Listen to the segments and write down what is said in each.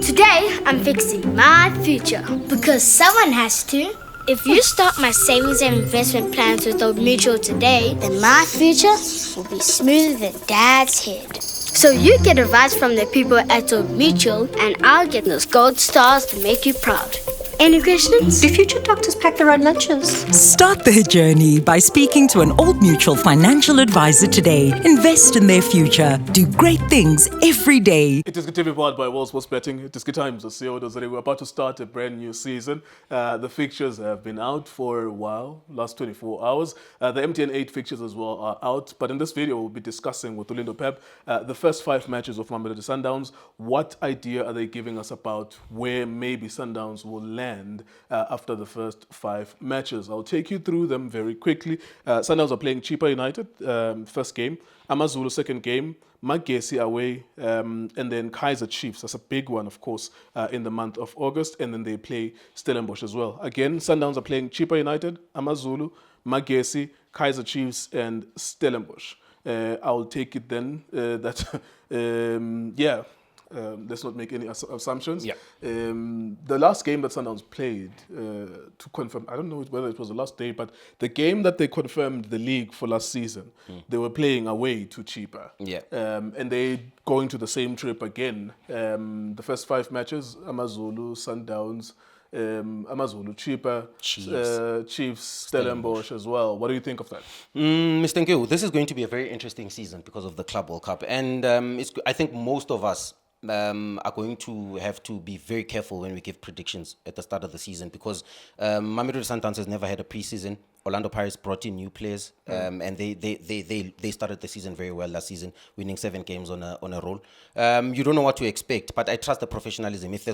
Today, I'm fixing my future because someone has to. If you start my savings and investment plans with Old Mutual today, then my future will be smoother than Dad's head. So you get advice from the people at Old Mutual, and I'll get those gold stars to make you proud. Any questions? Do future doctors pack their own lunches? Start their journey by speaking to an Old Mutual financial advisor today. Invest in their future. Do great things every day. iDiskiTV powered by World Sports Betting. iDiski Times, we're about to start a brand new season. The fixtures have been out for a while, last 24 hours. The MTN 8 fixtures as well are out. But in this video, we'll be discussing with Lindo Pep the first 5 matches of Mamelodi Sundowns. What idea are they giving us about where maybe Sundowns will land after the first 5 matches? I'll take you through them very quickly. Sundowns are playing Chippa United, first game. AmaZulu, second game. Magesi away, and then Kaizer Chiefs. That's a big one, of course, in the month of August. And then they play Stellenbosch as well. Again, Sundowns are playing Chippa United, AmaZulu, Magesi, Kaizer Chiefs, and Stellenbosch. I'll take it then let's not make any assumptions. Yeah. The last game that Sundowns played to confirm, I don't know whether it was the last day, but the game that they confirmed the league for last season, they were playing away to Chippa. Yeah. And they going to the same trip again. The first 5 matches, AmaZulu, Sundowns, AmaZulu, Chippa, Chiefs, Stellenbosch as well. What do you think of that? Mr. Nkewu, this is going to be a very interesting season because of the Club World Cup. And I think most of us are going to have to be very careful when we give predictions at the start of the season because Mamelodi Sundowns has never had a preseason. Orlando Pirates brought in new players, and they started the season very well last season, winning 7 games on a roll. You don't know what to expect, but I trust the professionalism. If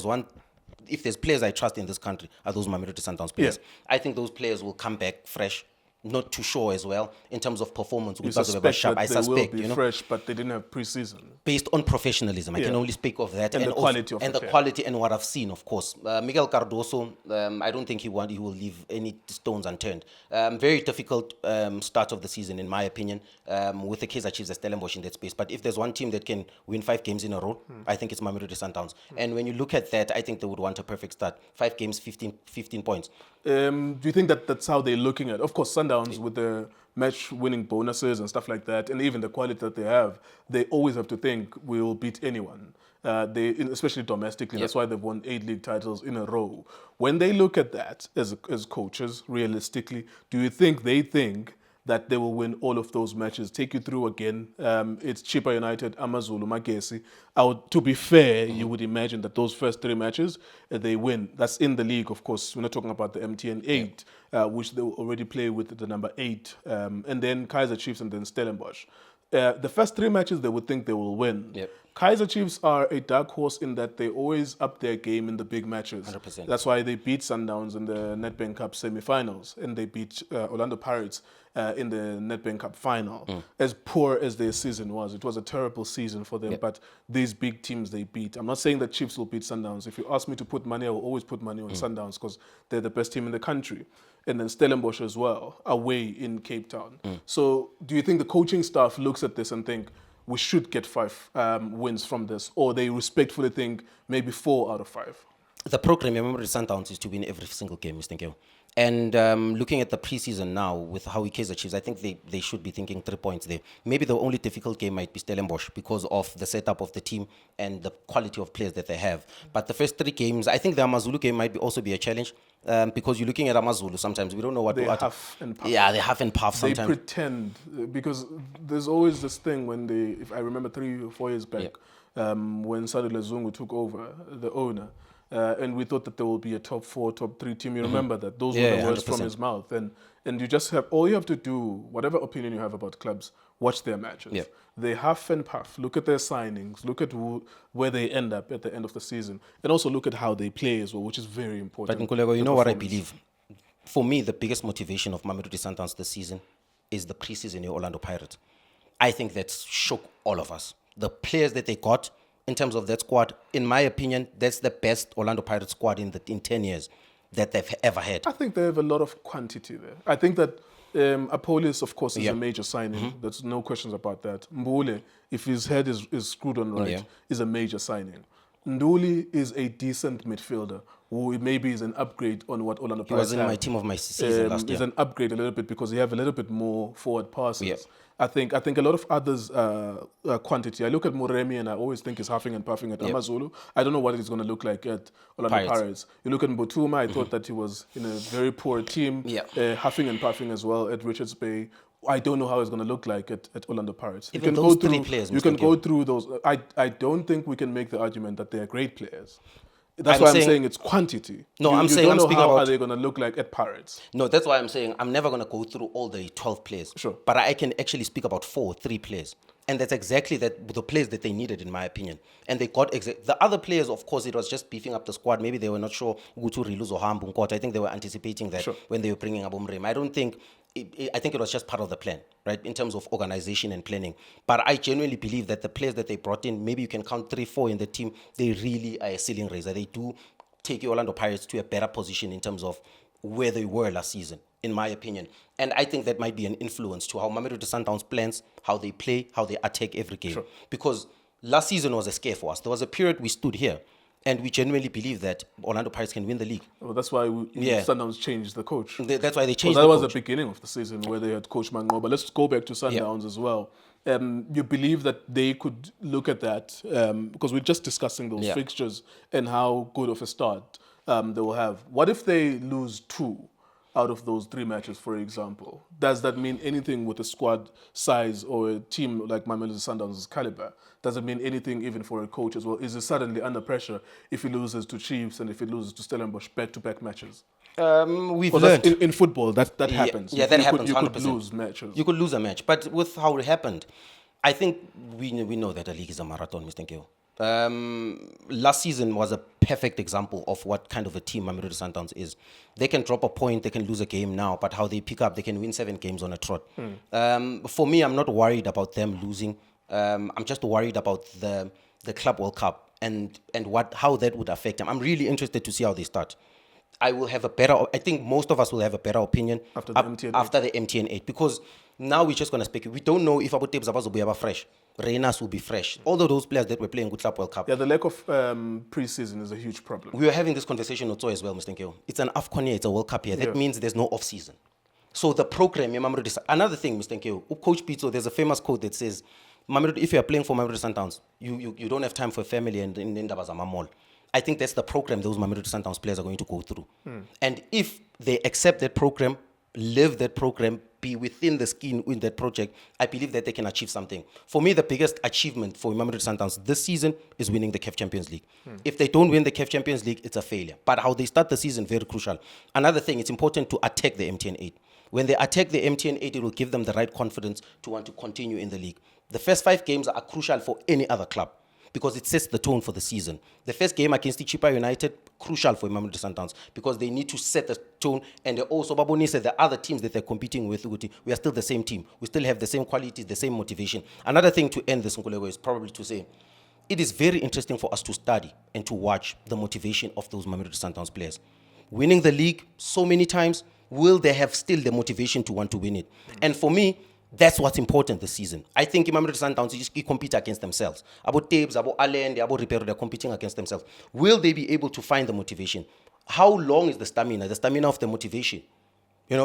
there's players I trust in this country, are those Mamelodi Sundowns players. Yeah. I think those players will come back fresh. Not too sure as well in terms of performance. I suspect will be fresh, but they didn't have preseason. Based on professionalism, I can only speak of that and the quality and the quality and what I've seen, of course. Miguel Cardoso, I don't think he will leave any stones unturned. Very difficult start of the season, in my opinion, with the Kaizer Chiefs and Stellenbosch in that space. But if there's one team that can win 5 games in a row, I think it's Mamelodi Sundowns. And when you look at that, I think they would want a perfect start. 5 games, 15 points. Do you think that that's how they're looking at? Of course, Sundowns with the match-winning bonuses and stuff like that, and even the quality that they have, they always have to think we'll beat anyone. Especially domestically. Yep. That's why they've won 8 league titles in a row. When they look at that as coaches, realistically, do you think they think that they will win all of those matches? Take you through again. It's Chippa United, AmaZulu, Magesi. To be fair, you would imagine that those first 3 matches, they win. That's in the league, of course. We're not talking about the MTN 8, which they will already play with the number 8. And then Kaizer Chiefs and then Stellenbosch. The first 3 matches, they would think they will win. Yep. Kaizer Chiefs are a dark horse in that they always up their game in the big matches. 100%. That's why they beat Sundowns in the Nedbank Cup semi-finals, and they beat Orlando Pirates in the Nedbank Cup final. As poor as their season was, it was a terrible season for them, but these big teams they beat. I'm not saying that Chiefs will beat Sundowns. If you ask me to put money, I will always put money on Sundowns because they're the best team in the country. And then Stellenbosch as well, away in Cape Town. So do you think the coaching staff looks at this and think, we should get 5 wins from this, or they respectfully think maybe 4 out of 5? The program, Mamelodi Sundowns, is to win every single game, Mr. Nkewu. And looking at the preseason now with how Kaizer Chiefs, I think they should be thinking 3 points there. Maybe the only difficult game might be Stellenbosch because of the setup of the team and the quality of players that they have. But the first 3 games, I think the AmaZulu game might also be a challenge because you're looking at AmaZulu sometimes. We don't know what they huff and puff. Yeah, they huff and puff sometimes. They pretend because there's always this thing when if I remember 3 or 4 years back, when Sadile Zungu took over, the owner, and we thought that there will be a top 4, top 3 team. You remember that? Those were the words 100%. From his mouth. And you just have, all you have to do, whatever opinion you have about clubs, watch their matches. Yep. They huff and puff. Look at their signings. Look at where they end up at the end of the season. And also look at how they play as well, which is very important. But Nkululeko, you know what I believe? For me, the biggest motivation of Mamelodi Sundowns this season is the preseason in Orlando Pirates. I think that shook all of us. The players that they got, in terms of that squad, in my opinion, that's the best Orlando Pirates squad in 10 years that they've ever had. I think they have a lot of quantity there. I think that Apolis, of course, is a major signing. There's no questions about that. Mbule, if his head is screwed on right, is a major signing. Nduli is a decent midfielder who maybe is an upgrade on what Orlando Pirates He was in my team of my season last year. Is an upgrade a little bit because he have a little bit more forward passes. Yeah. I think a lot of others quantity. I look at Moremi and I always think he's huffing and puffing at Amazulu. I don't know what it's going to look like at Orlando Pirates. You look at Mbutuma, I thought that he was in a very poor team, huffing and puffing as well at Richards Bay. I don't know how it's going to look like at Orlando Pirates. Even those three players, you can go through those. I don't think we can make the argument that they are great players. That's why I'm saying it's quantity. No, I'm saying don't know how are they going to look like at Pirates. No, that's why I'm saying I'm never going to go through all the 12 players. Sure. But I can actually speak about 3 players. And that's exactly the players that they needed, in my opinion. And they got the other players, of course, it was just beefing up the squad. Maybe they were not sure who to release or harm. I think they were anticipating that when they were bringing up Umrem. I don't think, I think it was just part of the plan, right, in terms of organization and planning. But I genuinely believe that the players that they brought in, maybe you can count 3, 4 in the team, they really are a ceiling raiser. They do take Orlando Pirates to a better position in terms of where they were last season, in my opinion. And I think that might be an influence to how Mamelodi Sundowns plans, how they play, how they attack every game. Sure. Because last season was a scare for us. There was a period we stood here and we genuinely believe that Orlando Pirates can win the league. Well, that's why Sundowns changed the coach. That's why they changed that the was coach. The beginning of the season where they had Coach Mango. But let's go back to Sundowns as well. You believe that they could look at that, because we're just discussing those fixtures and how good of a start they will have. What if they lose 2 out of those 3 matches, for example? Does that mean anything with a squad size or a team like Mamelodi Sundowns' caliber? Does it mean anything even for a coach as well? Is it suddenly under pressure if he loses to Chiefs and if he loses to Stellenbosch back-to-back matches? We've learned. In football, that happens. Yeah, that happens, 100%. You could lose matches. You could lose a match. But with how it happened, I think we know that a league is a marathon, Mr. Nkewu. Last season was a perfect example of what kind of a team Mamelodi Sundowns is. They can drop a point, they can lose a game now, but how they pick up, they can win 7 games on a trot. For me, I'm not worried about them losing. I'm just worried about the Club World Cup and how that would affect them. I'm really interested to see how they start. I think most of us will have a better opinion after the MTN 8, because now we're just going to speculate. We don't know if Abu Tebs will be fresh. Reynas will be fresh. All of those players that were playing good Club World Cup. Yeah, the lack of pre-season is a huge problem. We were having this conversation also as well, Mr. Nkewu. It's an AFCON year, it's a World Cup year. That means there's no off-season. So the program, another thing, Mr. Nkewu, Coach Pizzo, there's a famous quote that says, if you are playing for Mamelodi Sundowns, you don't have time for family and in Ndabazama Mall. I think that's the program those Mamelodi Sundowns players are going to go through. And if they accept that program, live that program, be within the skin in that project, I believe that they can achieve something. For me, the biggest achievement for Mamelodi Sundowns this season is winning the CAF Champions League. If they don't win the CAF Champions League, it's a failure. But how they start the season, very crucial. Another thing, it's important to attack the MTN 8. When they attack the MTN 8, it will give them the right confidence to want to continue in the league. The first 5 games are crucial for any other club, because it sets the tone for the season. The first game against Chipa United, crucial for Mamelodi Sundowns, because they need to set the tone, and they also, Baboni said, the other teams that they're competing with, we are still the same team. We still have the same qualities, the same motivation. Another thing to end this, Nkululeko, is probably to say, it is very interesting for us to study and to watch the motivation of those Mamelodi Sundowns players. Winning the league so many times, will they have still the motivation to want to win it? And for me, that's what's important this season. I think Mamelodi Sundowns compete against themselves. About Tabes, about Allen, about Ripero, they're competing against themselves. Will they be able to find the motivation? How long is the stamina of the motivation?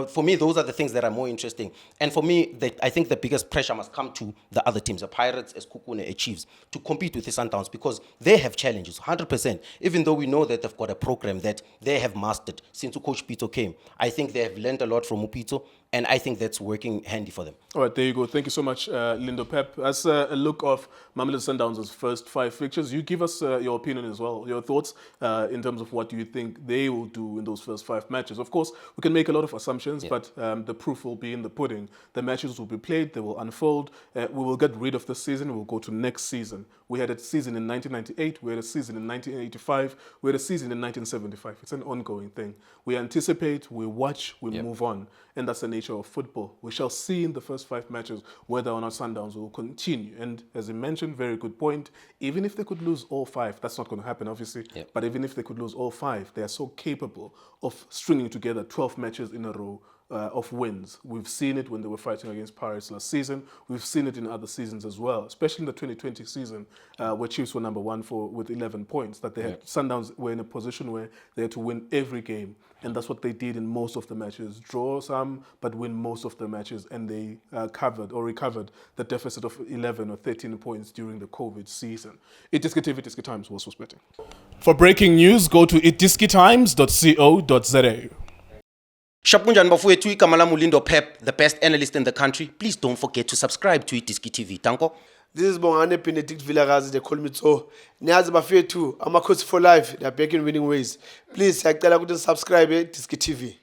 For me, those are the things that are more interesting. And for me, I think the biggest pressure must come to the other teams, the Pirates, as Kukune, as Chiefs, to compete with the Sundowns, because they have challenges, 100%. Even though we know that they've got a program that they have mastered since Coach Pito came. I think they have learned a lot from Upito, and I think that's working handy for them. All right, there you go. Thank you so much, Lindo Pep. As a look of Mamelodi Sundowns' first 5 fixtures, you give us your opinion as well, your thoughts in terms of what you think they will do in those first 5 matches. Of course, we can make a lot of assumptions, but the proof will be in the pudding. The matches will be played, they will unfold. We will get rid of this season, we'll go to next season. We had a season in 1998, we had a season in 1985, we had a season in 1975. It's an ongoing thing. We anticipate, we watch, we move on. And that's the nature of football. We shall see in the first 5 matches whether or not Sundowns will continue. And as you mentioned, very good point, even if they could lose all 5, that's not going to happen, obviously, but even if they could lose all 5, they are so capable of stringing together 12 matches in a row of wins. We've seen it when they were fighting against Pirates last season. We've seen it in other seasons as well, especially in the 2020 season, where Chiefs were number one with 11 points. That they had Sundowns were in a position where they had to win every game, and that's what they did in most of the matches. Draw some, but win most of the matches, and they recovered the deficit of 11 or 13 points during the COVID season. iDiskiTV, iDiski Times, was betting. For breaking news, go to iDiskiTimes.co.za. Shapunjan bafowethu igama lami Lindo Pep, the best analyst in the country. Please don't forget to subscribe to iDiskiTV. Tanko. This is Bongane Benedict Villagazi, they call me so. Niazi bafowethu, I'm a coach for life. They are back in winning ways. Please, I tell you to subscribe to iDiskiTV.